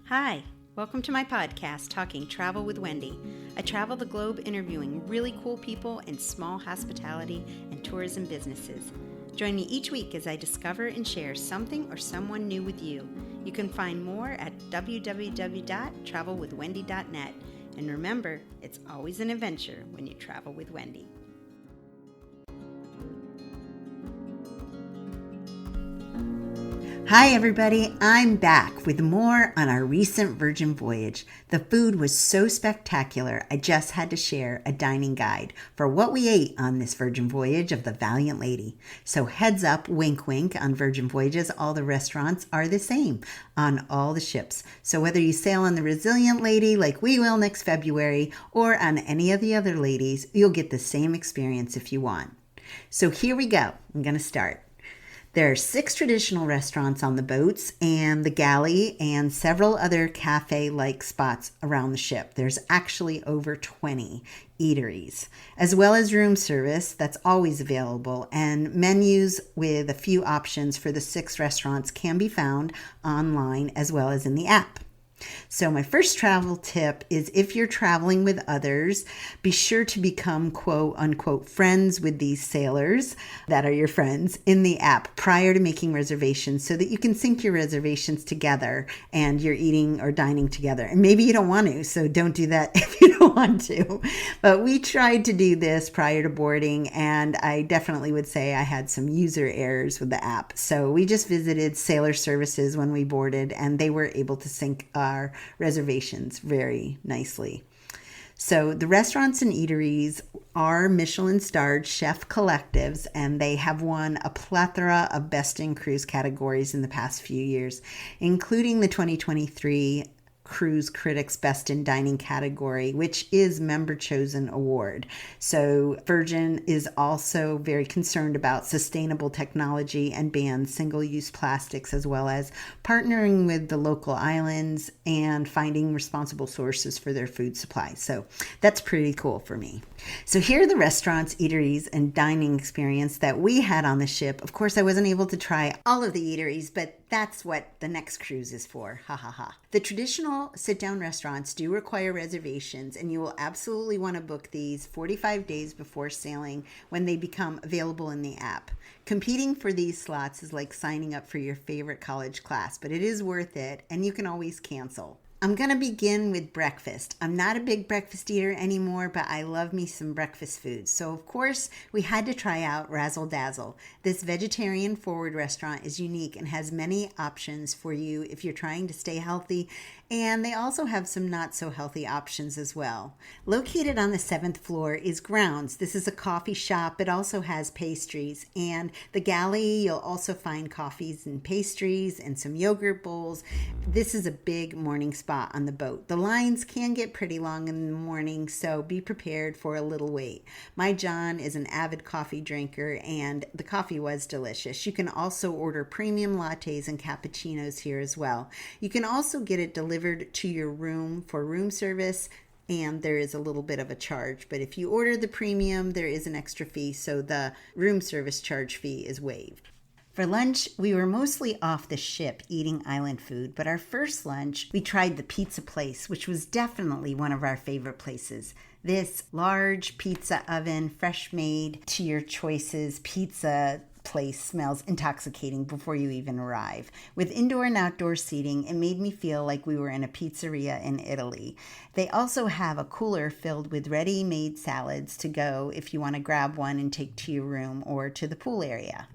Hi, welcome to my podcast, Talking Travel with Wendy. I travel the globe interviewing really cool people in small hospitality and tourism businesses. Join me each week as I discover and share something or someone new with you. You can find more at www.travelwithwendy.net. And remember, it's always an adventure when you travel with Wendy. Hi everybody, I'm back with more on our recent Virgin voyage. The food was so spectacular, I just had to share a dining guide for what we ate on this Virgin voyage of the Valiant Lady. So heads up, wink wink, on Virgin Voyages, all the restaurants are the same on all the ships. So whether you sail on the Resilient Lady like we will next February or on any of the other ladies, you'll get the same experience if you want. So here we go, I'm going to start. There are 6 traditional restaurants on the boats and the galley and several other cafe-like spots around the ship. There's actually over 20 eateries, as well as room service that's always available, and menus with a few options for the 6 restaurants can be found online as well as in the app. So my first travel tip is if you're traveling with others, be sure to become quote unquote friends with these sailors that are your friends in the app prior to making reservations so that you can sync your reservations together and you're eating or dining together. And maybe you don't want to, so don't do that if you don't want to. But we tried to do this prior to boarding, and I definitely would say I had some user errors with the app. So we just visited Sailor Services when we boarded, and they were able to sync our reservations very nicely. So the restaurants and eateries are Michelin-starred chef collectives, and they have won a plethora of Best in Cruise categories in the past few years, including the 2023 Cruise Critics Best in Dining category, which is member chosen award. So Virgin is also very concerned about sustainable technology and bans single-use plastics, as well as partnering with the local islands and finding responsible sources for their food supply. So that's pretty cool for me. So here are the restaurants, eateries, and dining experience that we had on the ship. Of course, I wasn't able to try all of the eateries, but that's what the next cruise is for. Ha ha ha. The traditional sit-down restaurants do require reservations, and you will absolutely want to book these 45 days before sailing when they become available in the app. Competing for these slots is like signing up for your favorite college class, but it is worth it, and you can always cancel. I'm going to begin with breakfast. I'm not a big breakfast eater anymore, but I love me some breakfast food. So, of course, we had to try out Razzle Dazzle. This vegetarian-forward restaurant is unique and has many options for you if you're trying to stay healthy, and they also have some not-so-healthy options as well. Located on the 7th floor is Grounds. This is a coffee shop. It also has pastries, and the galley, you'll also find coffees and pastries and some yogurt bowls. This is a big morning spot on the boat. The lines can get pretty long in the morning, so be prepared for a little wait. My John is an avid coffee drinker, and the coffee was delicious. You can also order premium lattes and cappuccinos here as well. You can also get it delivered to your room for room service, and there is a little bit of a charge. But if you order the premium, there is an extra fee, so the room service charge fee is waived. For lunch, we were mostly off the ship eating island food, but our first lunch, we tried the pizza place, which was definitely one of our favorite places. This large pizza oven, fresh made to your choices pizza place smells intoxicating before you even arrive. With indoor and outdoor seating, it made me feel like we were in a pizzeria in Italy. They also have a cooler filled with ready-made salads to go if you want to grab one and take to your room or to the pool area.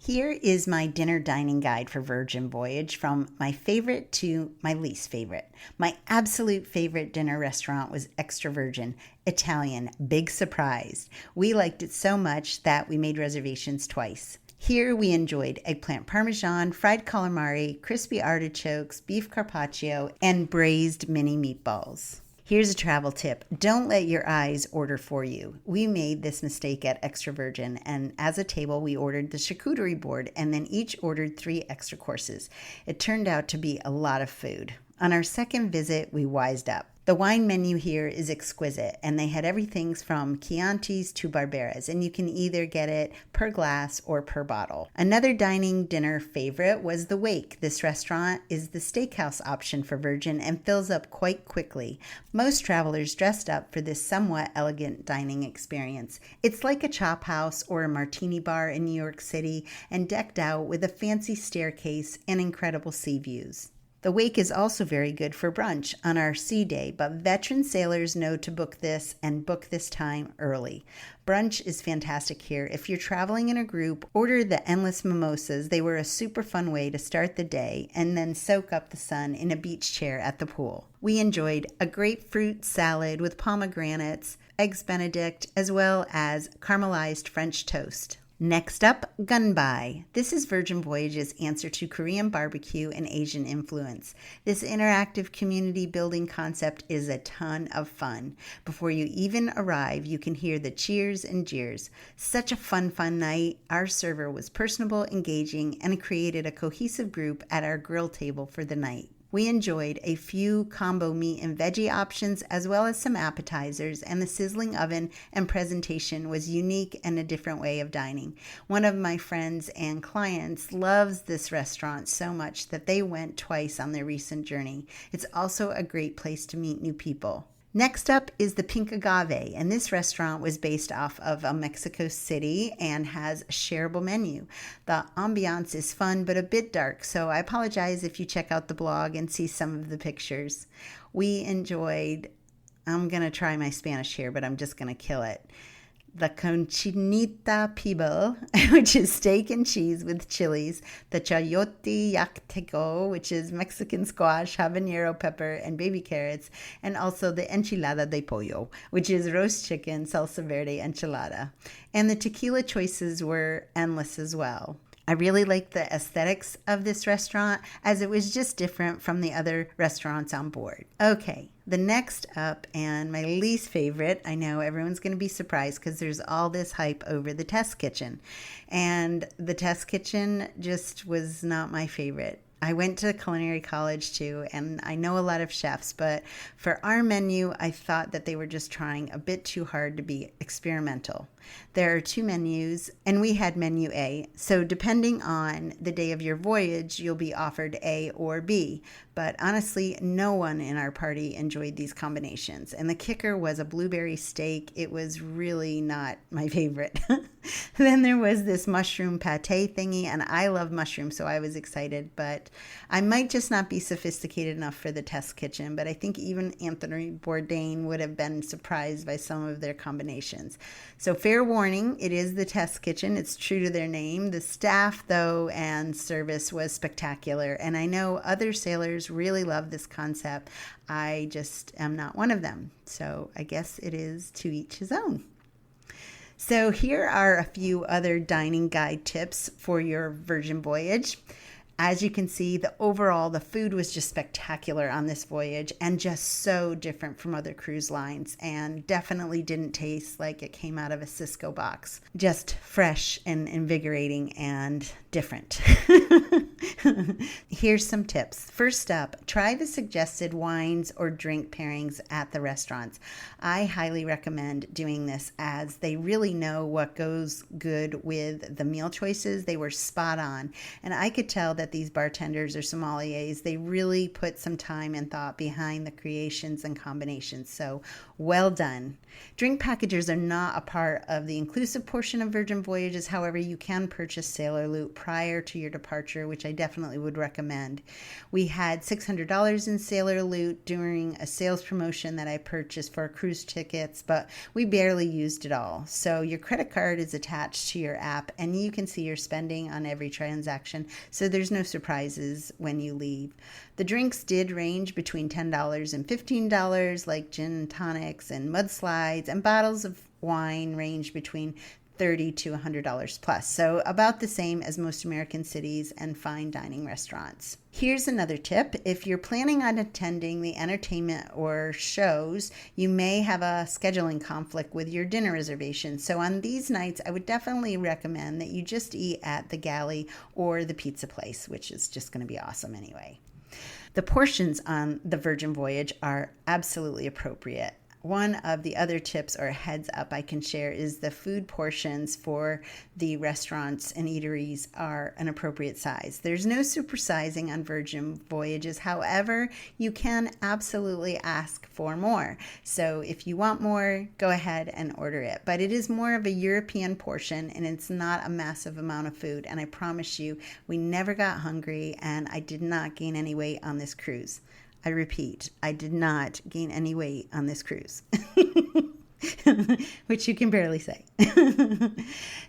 Here is my dinner dining guide for Virgin Voyage from my favorite to my least favorite. My absolute favorite dinner restaurant was Extra Virgin, Italian, big surprise. We liked it so much that we made reservations twice. Here we enjoyed eggplant parmesan, fried calamari, crispy artichokes, beef carpaccio, and braised mini meatballs. Here's a travel tip. Don't let your eyes order for you. We made this mistake at Extra Virgin, and as a table, we ordered the charcuterie board and then each ordered 3 extra courses. It turned out to be a lot of food. On our second visit, we wised up. The wine menu here is exquisite, and they had everything from Chiantis to Barberas, and you can either get it per glass or per bottle. Another dining dinner favorite was the Wake. This restaurant is the steakhouse option for Virgin and fills up quite quickly. Most travelers dressed up for this somewhat elegant dining experience. It's like a chop house or a martini bar in New York City and decked out with a fancy staircase and incredible sea views. The Wake is also very good for brunch on our sea day, but veteran sailors know to book this and book this time early. Brunch is fantastic here. If you're traveling in a group, order the endless mimosas. They were a super fun way to start the day and then soak up the sun in a beach chair at the pool. We enjoyed a grapefruit salad with pomegranates, eggs Benedict, as well as caramelized French toast. Next up, Gunbai. This is Virgin Voyages' answer to Korean barbecue and Asian influence. This interactive community building concept is a ton of fun. Before you even arrive, you can hear the cheers and jeers. Such a fun night. Our server was personable, engaging, and created a cohesive group at our grill table for the night. We enjoyed a few combo meat and veggie options as well as some appetizers, and the sizzling oven and presentation was unique and a different way of dining. One of my friends and clients loves this restaurant so much that they went twice on their recent journey. It's also a great place to meet new people. Next up is the Pink Agave, and this restaurant was based off of a Mexico City and has a shareable menu. The ambiance is fun but a bit dark, so I apologize if you check out the blog and see some of the pictures. We enjoyed, I'm going to try my Spanish here, but I'm just going to kill it. The cochinita pibil, which is steak and cheese with chilies, the chayote yakteco, which is Mexican squash, habanero pepper, and baby carrots, and also the enchilada de pollo, which is roast chicken, salsa verde enchilada. And the tequila choices were endless as well. I really liked the aesthetics of this restaurant as it was just different from the other restaurants on board. Okay, the next up and my least favorite, I know everyone's going to be surprised because there's all this hype over the test kitchen. And the test kitchen just was not my favorite. I went to culinary college too, and I know a lot of chefs, but for our menu, I thought that they were just trying a bit too hard to be experimental. There are two menus, and we had menu A, so depending on the day of your voyage, you'll be offered A or B. But honestly, no one in our party enjoyed these combinations, and the kicker was a blueberry steak. It was really not my favorite. Then there was this mushroom pate thingy, and I love mushrooms, so I was excited, but I might just not be sophisticated enough for the test kitchen, but I think even Anthony Bourdain would have been surprised by some of their combinations. So fair warning, it is the test kitchen. It's true to their name. The staff, though, and service was spectacular, and I know other sailors really love this concept. I just am not one of them, so I guess it is to each his own. So here are a few other dining guide tips for your Virgin voyage. As you can see, the food was just spectacular on this voyage and just so different from other cruise lines, and definitely didn't taste like it came out of a Cisco box. Just fresh and invigorating and different. Here's some tips. First up, try the suggested wines or drink pairings at the restaurants. I highly recommend doing this as they really know what goes good with the meal choices. They were spot on, and I could tell that these bartenders or sommeliers, they really put some time and thought behind the creations and combinations, so well done. Drink packages are not a part of the inclusive portion of Virgin Voyages. However, you can purchase Sailor Loot prior to your departure, which I definitely would recommend. We had $600 in Sailor Loot during a sales promotion that I purchased for cruise tickets, but we barely used it all. So your credit card is attached to your app, and you can see your spending on every transaction, so there's no surprises when you leave. The drinks did range between $10 and $15, like gin and tonics and mudslides, and bottles of wine range between $30 to $100 plus, so about the same as most American cities and fine dining restaurants. Here's another tip. If you're planning on attending the entertainment or shows, you may have a scheduling conflict with your dinner reservation. So on these nights, I would definitely recommend that you just eat at the galley or the pizza place, which is just going to be awesome anyway. The portions on the Virgin Voyage are absolutely appropriate. One of the other tips or heads up I can share is the food portions for the restaurants and eateries are an appropriate size. There's no supersizing on Virgin Voyages. However, you can absolutely ask for more. So if you want more, go ahead and order it. But it is more of a European portion and it's not a massive amount of food. And I promise you, we never got hungry and I did not gain any weight on this cruise. I repeat, I did not gain any weight on this cruise, which you can barely say.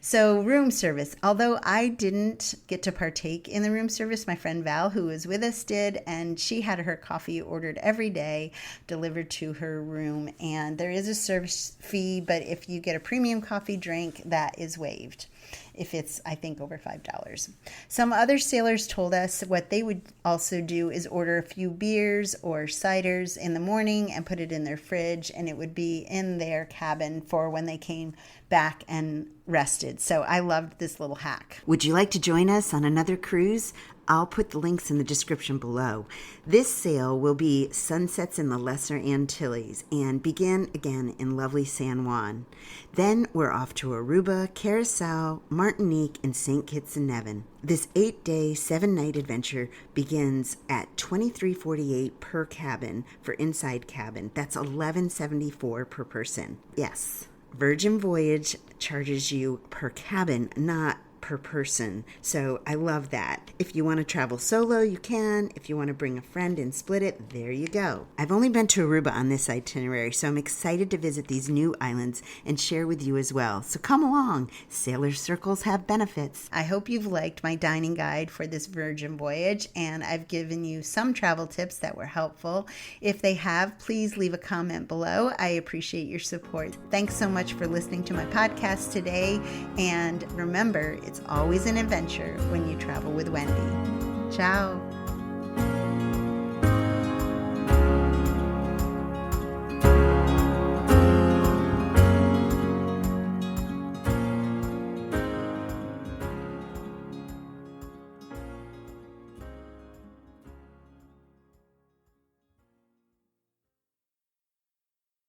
So room service, although I didn't get to partake in the room service, my friend Val, who was with us, did, and she had her coffee ordered every day, delivered to her room, and there is a service fee, but if you get a premium coffee drink, that is waived. If it's, I think, over $5. Some other sailors told us what they would also do is order a few beers or ciders in the morning and put it in their fridge, and it would be in their cabin for when they came back and rested. So I loved this little hack. Would you like to join us on another cruise? I'll put the links in the description below. This sail will be sunsets in the Lesser Antilles and begin again in lovely San Juan. Then we're off to Aruba, Curacao, Martinique, and St. Kitts and Nevis. This 8-day, 7-night adventure begins at $23.48 per cabin for inside cabin. That's $11.74 per person. Yes, Virgin Voyage charges you per cabin, not per person. So I love that. If you want to travel solo, you can. If you want to bring a friend and split it, there you go. I've only been to Aruba on this itinerary, so I'm excited to visit these new islands and share with you as well. So come along. Sailor circles have benefits. I hope you've liked my dining guide for this Virgin Voyage, and I've given you some travel tips that were helpful. If they have, please leave a comment below. I appreciate your support. Thanks so much for listening to my podcast today, and remember, it's always an adventure when you travel with Wendy. Ciao.